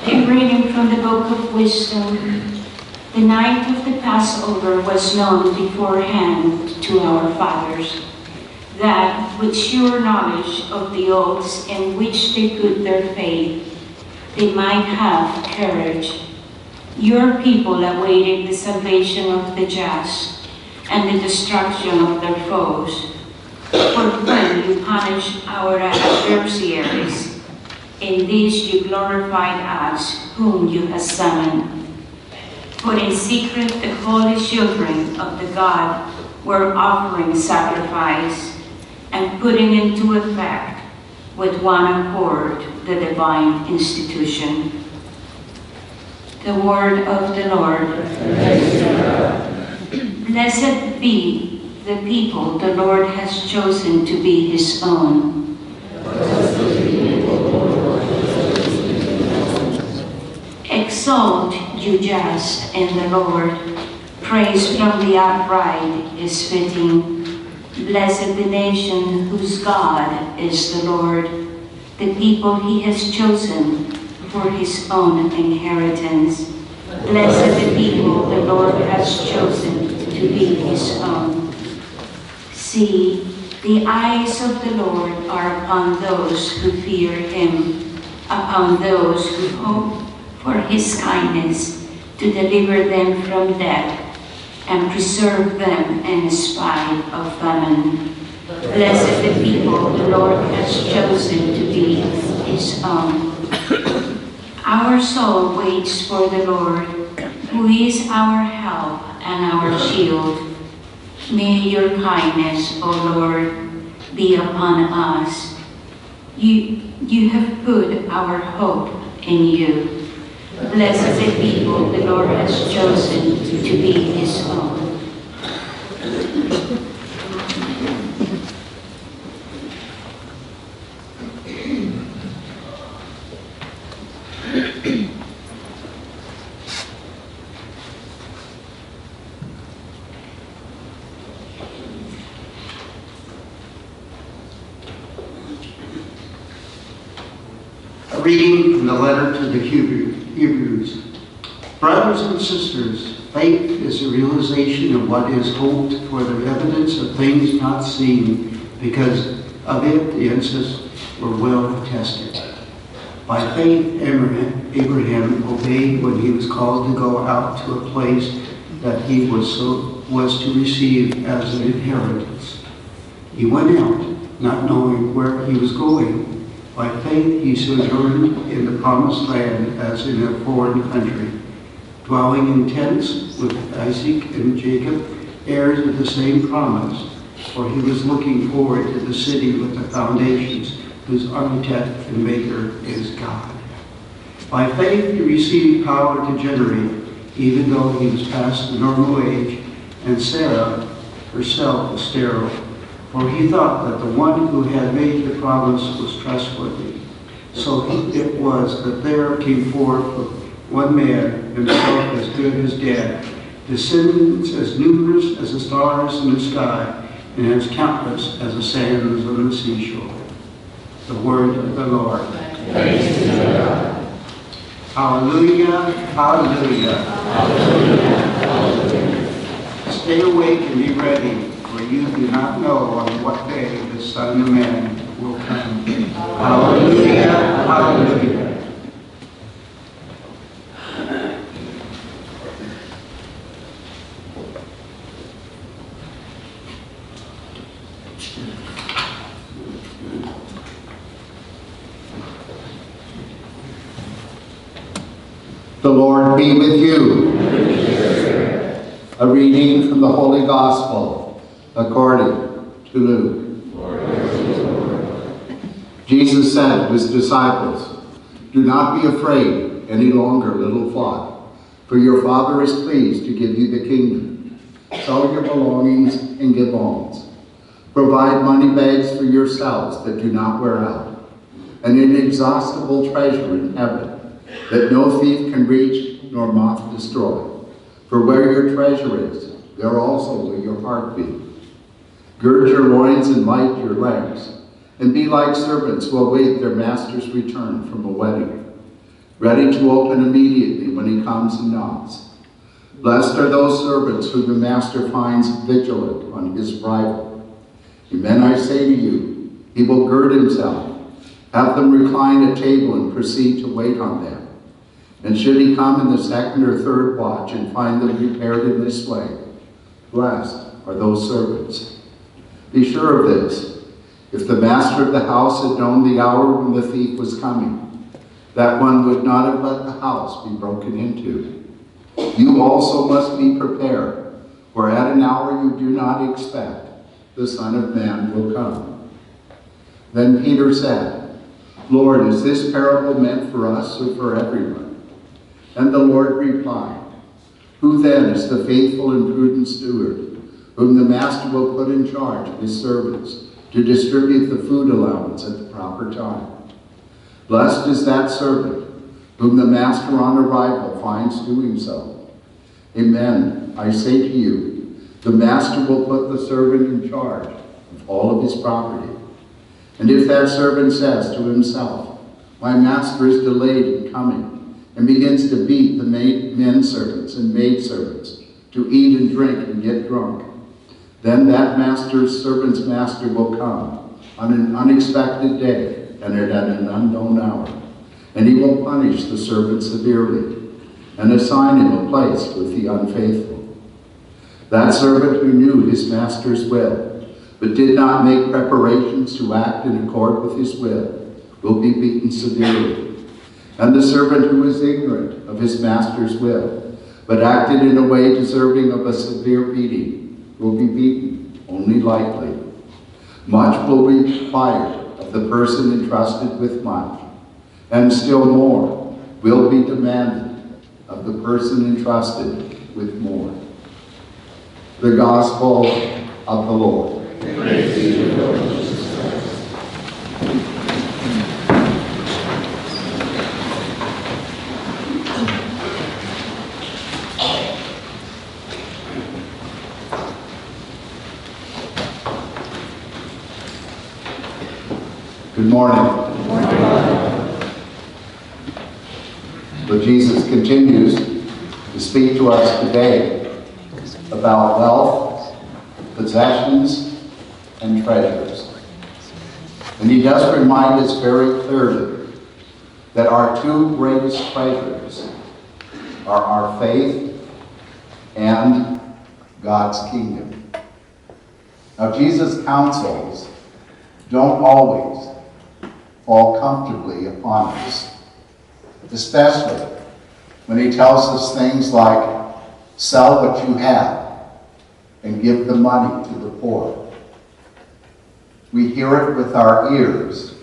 A reading from the Book of Wisdom. The night of the Passover was known beforehand to our fathers, that with sure knowledge of the oaths in which they put their faith, they might have courage. Your people awaited the salvation of the just and the destruction of their foes. For when you punished our adversaries, in this you glorified us, whom you have summoned. For in secret the holy children of the God were offering sacrifice and putting into effect with one accord the divine institution. The word of the Lord. Blessed be the people the Lord has chosen to be his own. Exalt, you just, in the Lord. Praise from the upright is fitting. Blessed the nation whose God is the Lord, the people he has chosen for his own inheritance. Blessed the people the Lord has chosen to be his own. See, the eyes of the Lord are upon those who fear him, upon those who hope for his kindness, to deliver them from death and preserve them in spite of famine. Blessed the people the Lord has chosen to be his own. Our soul waits for the Lord, who is our help and our shield. May your kindness, O Lord, be upon us. You have put our hope in you. Blessed the people the Lord has chosen to be his own. A reading from the letter to the Hebrews. Brothers and sisters, faith is the realization of what is hoped for, the evidence of things not seen. Because of it, the ancestors were well attested. By faith, Abraham obeyed when he was called to go out to a place that he was to receive as an inheritance. He went out, not knowing where he was going. By faith, he sojourned in the promised land as in a foreign country, dwelling in tents with Isaac and Jacob, heirs of the same promise, for he was looking forward to the city with the foundations, whose architect and maker is God. By faith, he received power to generate, even though he was past the normal age, and Sarah herself was sterile. For he thought that the one who had made the promise was trustworthy. So it was that there came forth one man, himself as good as dead, descendants as numerous as the stars in the sky, and as countless as the sands on the seashore. The word of the Lord. Praise to God. Hallelujah, hallelujah. Hallelujah, hallelujah. Stay awake and be ready, for you do not know on what day the Son of Man will come. Hallelujah, hallelujah. The Lord be with you. A reading from the Holy Gospel according to Luke. Jesus said to his disciples, "Do not be afraid any longer, little flock, for your Father is pleased to give you the kingdom. Sell your belongings and give alms. Provide money bags for yourselves that do not wear out, an inexhaustible treasure in heaven, that no thief can reach nor moth destroy. For where your treasure is, there also will your heart be. Gird your loins and light your lamps, and be like servants who await their master's return from a wedding, ready to open immediately when he comes and knocks. Blessed are those servants whom the master finds vigilant on his arrival. Amen, I say to you, he will gird himself, have them recline at table, and proceed to wait on them. And should he come in the second or third watch and find them prepared in this way, blessed are those servants. Be sure of this, if the master of the house had known the hour when the thief was coming, that one would not have let the house be broken into. You also must be prepared, for at an hour you do not expect, the Son of Man will come." Then Peter said, "Lord, is this parable meant for us or for everyone?" And the Lord replied, "Who then is the faithful and prudent steward, whom the master will put in charge of his servants to distribute the food allowance at the proper time? Blessed is that servant whom the master on arrival finds doing so. Amen, I say to you, the master will put the servant in charge of all of his property. And if that servant says to himself, 'My master is delayed in coming,' and begins to beat the men servants and maid servants, to eat and drink and get drunk, then that servant's master will come on an unexpected day and at an unknown hour, and he will punish the servant severely and assign him a place with the unfaithful. That servant who knew his master's will, but did not make preparations to act in accord with his will be beaten severely. And the servant who was ignorant of his master's will, but acted in a way deserving of a severe beating, will be beaten only lightly. Much will be required of the person entrusted with much, and still more will be demanded of the person entrusted with more." The Gospel of the Lord. Praise be to the Lord Jesus Christ. Good morning. But Jesus continues to speak to us today about wealth, possessions, and treasures. And he does remind us very clearly that our two greatest treasures are our faith and God's kingdom. Now, Jesus' counsels don't always fall comfortably upon us, especially when he tells us things like, "Sell what you have and give the money to the poor." We hear it with our ears,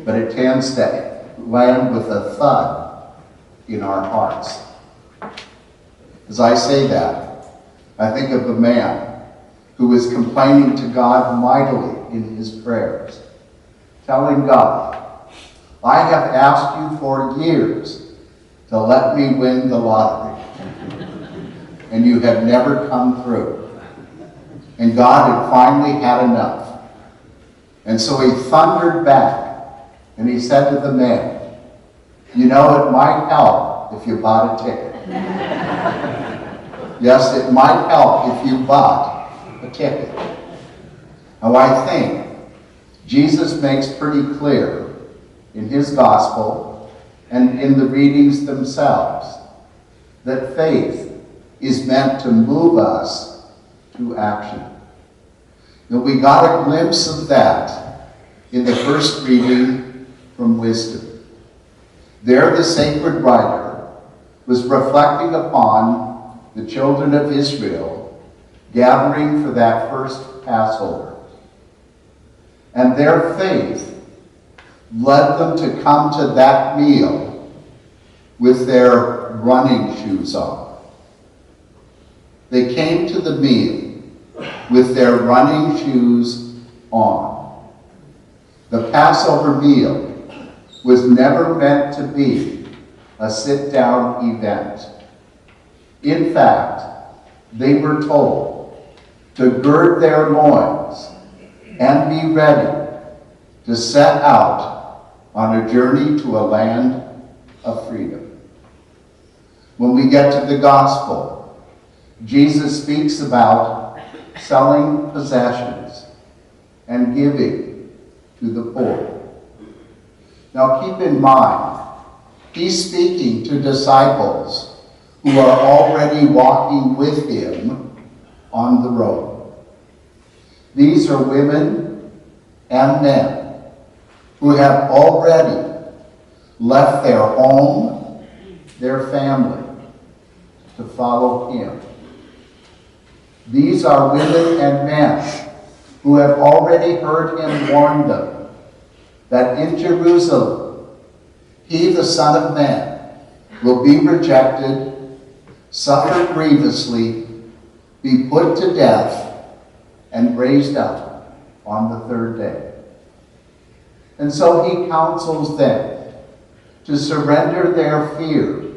but it tends to land with a thud in our hearts. As I say that, I think of a man who was complaining to God mightily in his prayers, telling God, "I have asked you for years to let me win the lottery, and you have never come through." And God had finally had enough. And so he thundered back, and he said to the man, "You know, it might help if you bought a ticket." Yes, it might help if you bought a ticket. Now, I think Jesus makes pretty clear in his gospel and in the readings themselves that faith is meant to move us to action. Now, we got a glimpse of that in the first reading from Wisdom. There, the sacred writer was reflecting upon the children of Israel gathering for that first Passover. And their faith led them to come to that meal with their running shoes on. They came to the meal with their running shoes on. The Passover meal was never meant to be a sit-down event. In fact, they were told to gird their loins and be ready to set out on a journey to a land of freedom. When we get to the gospel, Jesus speaks about selling possessions and giving to the poor. Now keep in mind, he's speaking to disciples who are already walking with him on the road. These are women and men who have already left their home, their family, to follow him. These are women and men who have already heard him warn them that in Jerusalem, he, the Son of Man, will be rejected, suffer grievously, be put to death, and raised up on the third day. And so he counsels them to surrender their fear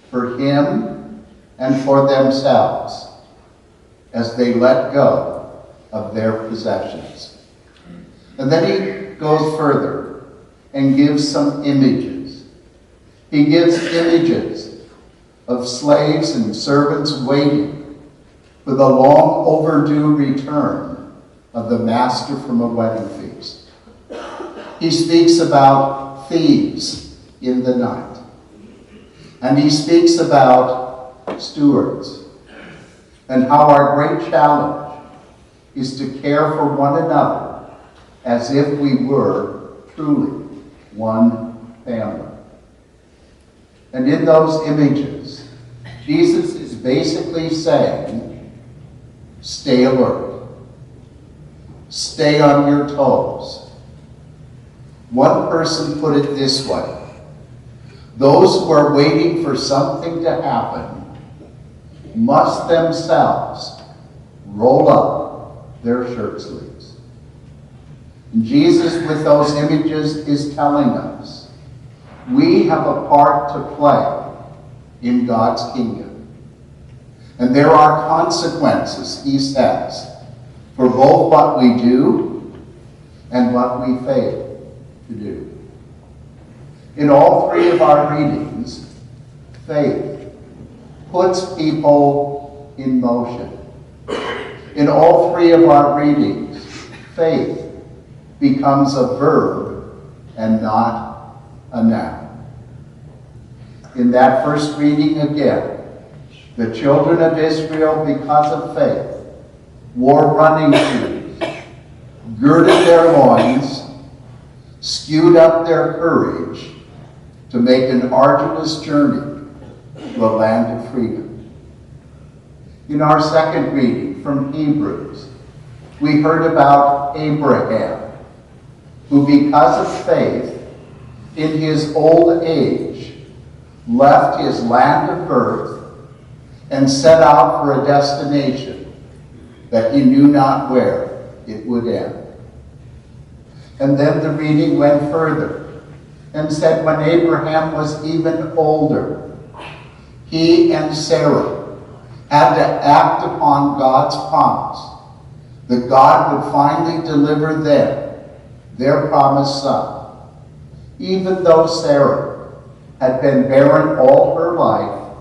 for him and for themselves as they let go of their possessions. And then he goes further and gives some images. He gives images of slaves and servants waiting for the long overdue return of the master from a wedding feast. He speaks about thieves in the night. And he speaks about stewards and how our great challenge is to care for one another as if we were truly one family. And in those images, Jesus is basically saying, stay alert. Stay on your toes. One person put it this way: those who are waiting for something to happen must themselves roll up their shirt sleeves. And Jesus, with those images, is telling us we have a part to play in God's kingdom. And there are consequences, he says, for both what we do and what we fail to do. In all three of our readings, faith puts people in motion. In all three of our readings, faith becomes a verb and not a noun. In that first reading again, the children of Israel, because of faith, wore running shoes, girded their loins, skewed up their courage to make an arduous journey to a land of freedom. In our second reading from Hebrews, we heard about Abraham, who because of faith, in his old age, left his land of birth and set out for a destination that he knew not where it would end. And then the reading went further and said when Abraham was even older, he and Sarah had to act upon God's promise that God would finally deliver them their promised son, even though Sarah had been barren all her life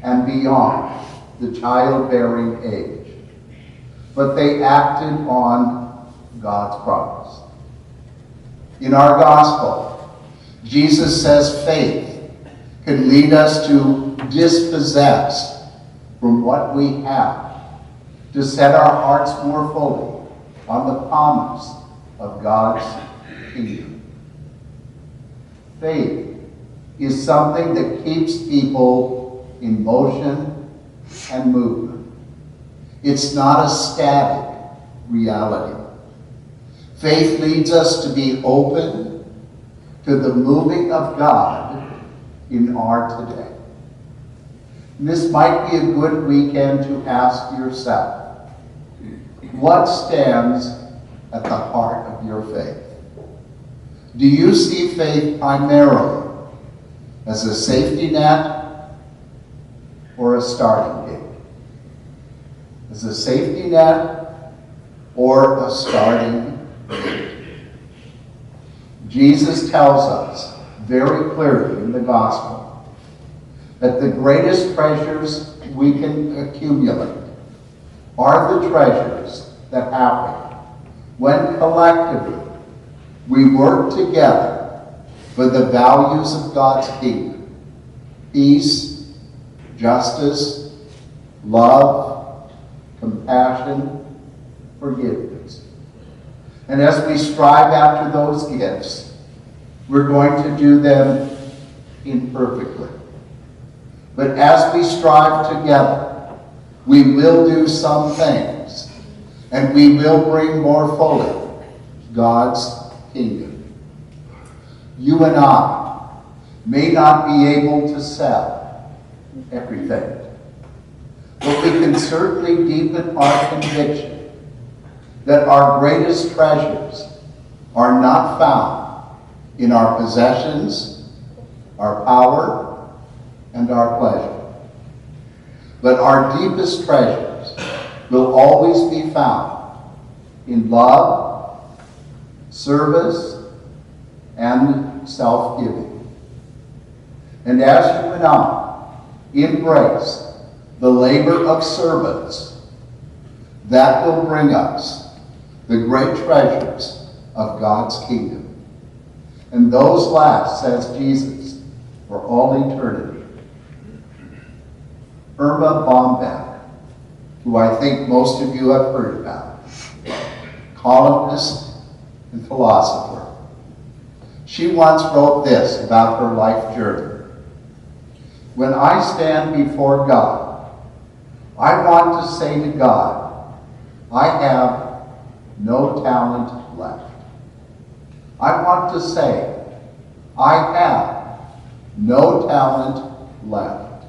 and beyond the childbearing age. But they acted on God's promise. In our gospel, Jesus says faith can lead us to dispossess from what we have, to set our hearts more fully on the promise of God's kingdom. Faith is something that keeps people in motion and movement. It's not a static reality. Faith leads us to be open to the moving of God in our today. And this might be a good weekend to ask yourself, what stands at the heart of your faith? Do you see faith primarily as a safety net or a starting gate? As a safety net or a starting gate? Jesus tells us very clearly in the gospel that the greatest treasures we can accumulate are the treasures that happen when collectively we work together for the values of God's kingdom: peace, justice, love, compassion, forgiveness. And as we strive after those gifts, we're going to do them imperfectly. But as we strive together, we will do some things, and we will bring more fully God's kingdom. You and I may not be able to sell everything, but we can certainly deepen our conviction that our greatest treasures are not found in our possessions, our power, and our pleasure. But our deepest treasures will always be found in love, service, and self-giving. And as you and I embrace the labor of servants, that will bring us the great treasures of God's kingdom. And those last, says Jesus, for all eternity. Irma Bombeck, who I think most of you have heard about, columnist and philosopher. She once wrote this about her life journey. When I stand before God, I want to say to God, I have no talent left. I want to say, I have no talent left.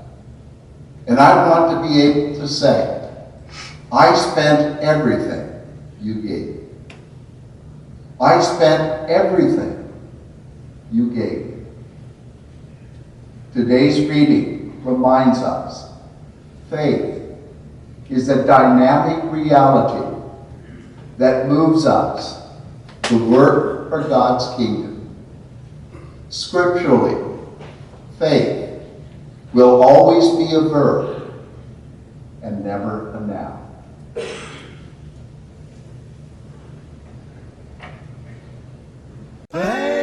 And I want to be able to say, I spent everything you gave. I spent everything you gave. Today's reading reminds us, faith is a dynamic reality that moves us to work for God's kingdom. Scripturally, faith will always be a verb and never a noun. Faith.